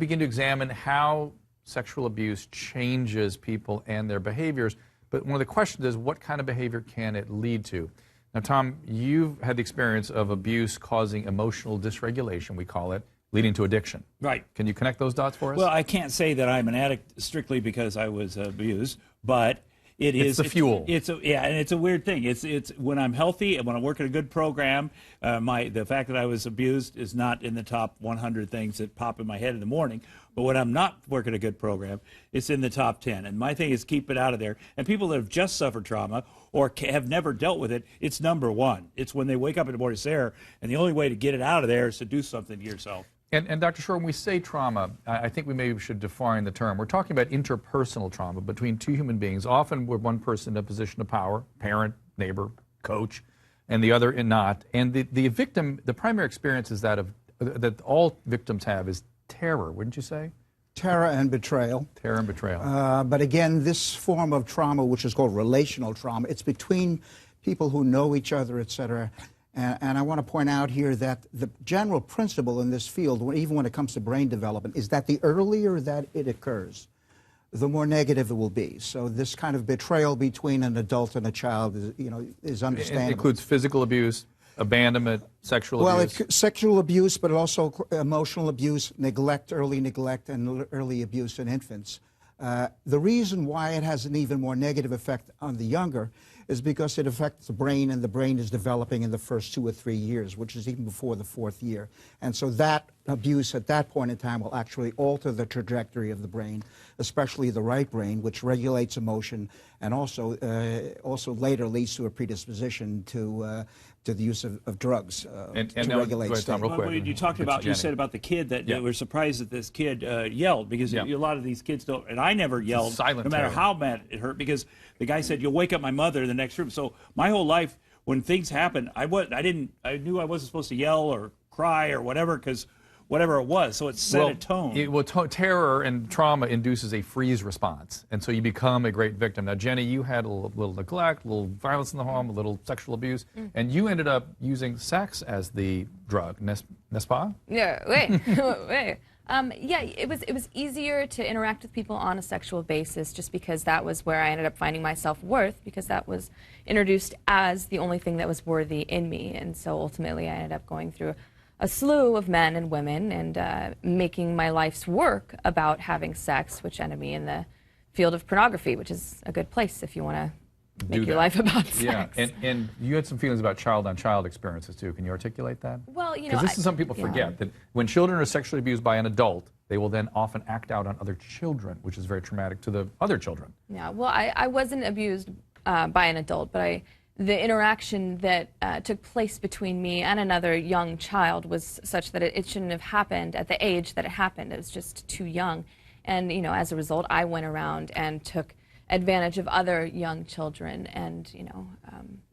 begin to examine how sexual abuse changes people and their behaviors. But one of the questions is, what kind of behavior can it lead to? Now, Tom, you've had the experience of abuse causing emotional dysregulation, we call it, leading to addiction. Right. Can you connect those dots for us? Well, I can't say that I'm an addict strictly because I was abused, but it's the fuel. And it's a weird thing. It's when I'm healthy and when I work at a good program, the fact that I was abused is not in the top 100 things that pop in my head in the morning. But when I'm not working a good program, it's in the top 10. And my thing is keep it out of there. And people that have just suffered trauma or have never dealt with it, it's number one. It's when they wake up in the morning, it's there, and the only way to get it out of there is to do something to yourself. And Dr. Shore, when we say trauma, I think we maybe should define the term. We're talking about interpersonal trauma between two human beings, often with one person in a position of power, parent, neighbor, coach, and the other not. And the victim, the primary experience is that all victims have is terror, wouldn't you say? Terror and betrayal. Terror and betrayal. But again, this form of trauma, which is called relational trauma, it's between people who know each other, et cetera. And I want to point out here that the general principle in this field, even when it comes to brain development, is that the earlier that it occurs, the more negative it will be. So this kind of betrayal between an adult and a child is understandable. It includes physical abuse, abandonment, sexual abuse. Well, sexual abuse, but also emotional abuse, early neglect, and early abuse in infants. The reason why it has an even more negative effect on the younger is because it affects the brain, and the brain is developing in the first 2 or 3 years, which is even before the 4th year. And so that abuse at that point in time will actually alter the trajectory of the brain, especially the right brain, which regulates emotion, and also later leads to a predisposition to the use of drugs to regulate state. You talked about, you said about the kid that they were surprised that this kid yelled, because a lot of these kids don't, and I never yelled, no matter how bad it hurt, because the guy said, "You'll wake up my mother in the next room." So my whole life, when things happen, I knew I wasn't supposed to yell or cry or whatever, because whatever it was, so it set a tone. Terror and trauma induces a freeze response, and so you become a great victim. Now, Jenny, you had a little neglect, a little violence in the home, a little sexual abuse, and you ended up using sex as the drug, n'est-ce pas? Yeah, wait. Yeah, it was easier to interact with people on a sexual basis, just because that was where I ended up finding my self-worth, because that was introduced as the only thing that was worthy in me. And so ultimately I ended up going through a slew of men and women and making my life's work about having sex, which ended me in the field of pornography, which is a good place if you want to make your life about sex. Yeah, and you had some feelings about child-on-child experiences too. Can you articulate that? Well, you know, because this is something people forget, that when children are sexually abused by an adult, they will then often act out on other children, which is very traumatic to the other children. Yeah, well, I wasn't abused by an adult, but the interaction that took place between me and another young child was such that it shouldn't have happened at the age that it happened. It was just too young. And, you know, as a result, I went around and took advantage of other young children and, you know,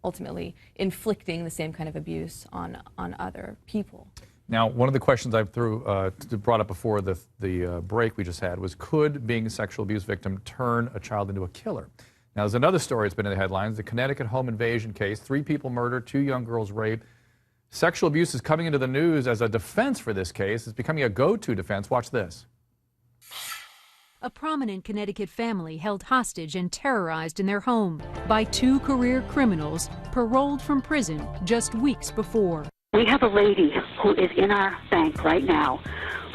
ultimately inflicting the same kind of abuse on other people. Now, one of the questions I brought up before the break we just had was, could being a sexual abuse victim turn a child into a killer? Now, there's another story that's been in the headlines, the Connecticut home invasion case, 3 people murdered, 2 young girls raped. Sexual abuse is coming into the news as a defense for this case. It's becoming a go-to defense. Watch this. A prominent Connecticut family held hostage and terrorized in their home by 2 career criminals paroled from prison just weeks before. We have a lady who is in our bank right now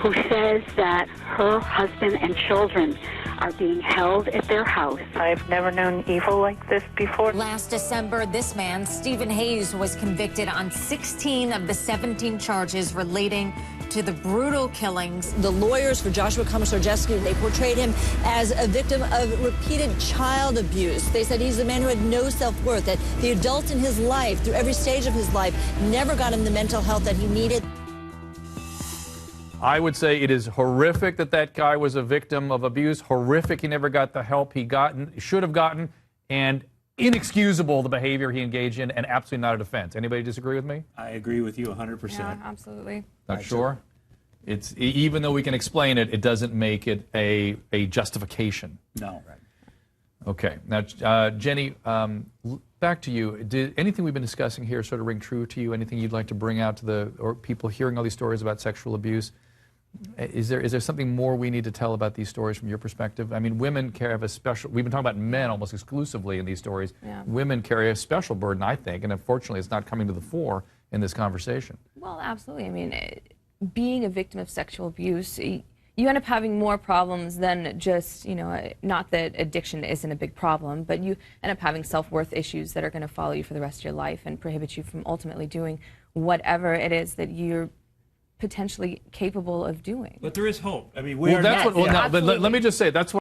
who says that her husband and children are being held at their house. I've never known evil like this before. Last December, this man, Stephen Hayes, was convicted on 16 of the 17 charges relating to the brutal killings. The lawyers for Joshua Komisarjevsky, they portrayed him as a victim of repeated child abuse. They said he's a man who had no self-worth, that the adults in his life, through every stage of his life, never got him the mental health that he needed. I would say it is horrific that that guy was a victim of abuse, horrific he never got the help he should have gotten, and inexcusable the behavior he engaged in, and absolutely not a defense. Anybody disagree with me? I agree with you 100%. Yeah, absolutely. Not sure? It's, even though we can explain it, it doesn't make it a justification. No. Right. Okay. Now, Jenny, back to you. Did anything we've been discussing here sort of ring true to you? Anything you'd like to bring out to or people hearing all these stories about sexual abuse? Is there something more we need to tell about these stories from your perspective? I mean, women have a special, we've been talking about men almost exclusively in these stories. Yeah. Women carry a special burden, I think, and unfortunately it's not coming to the fore in this conversation. Well, absolutely. I mean, being a victim of sexual abuse, you end up having more problems than just, not that addiction isn't a big problem, but you end up having self-worth issues that are going to follow you for the rest of your life and prohibit you from ultimately doing whatever it is that you're potentially capable of doing. But there is hope. I mean, Well, that's what. Well, now, but let me just say that's what.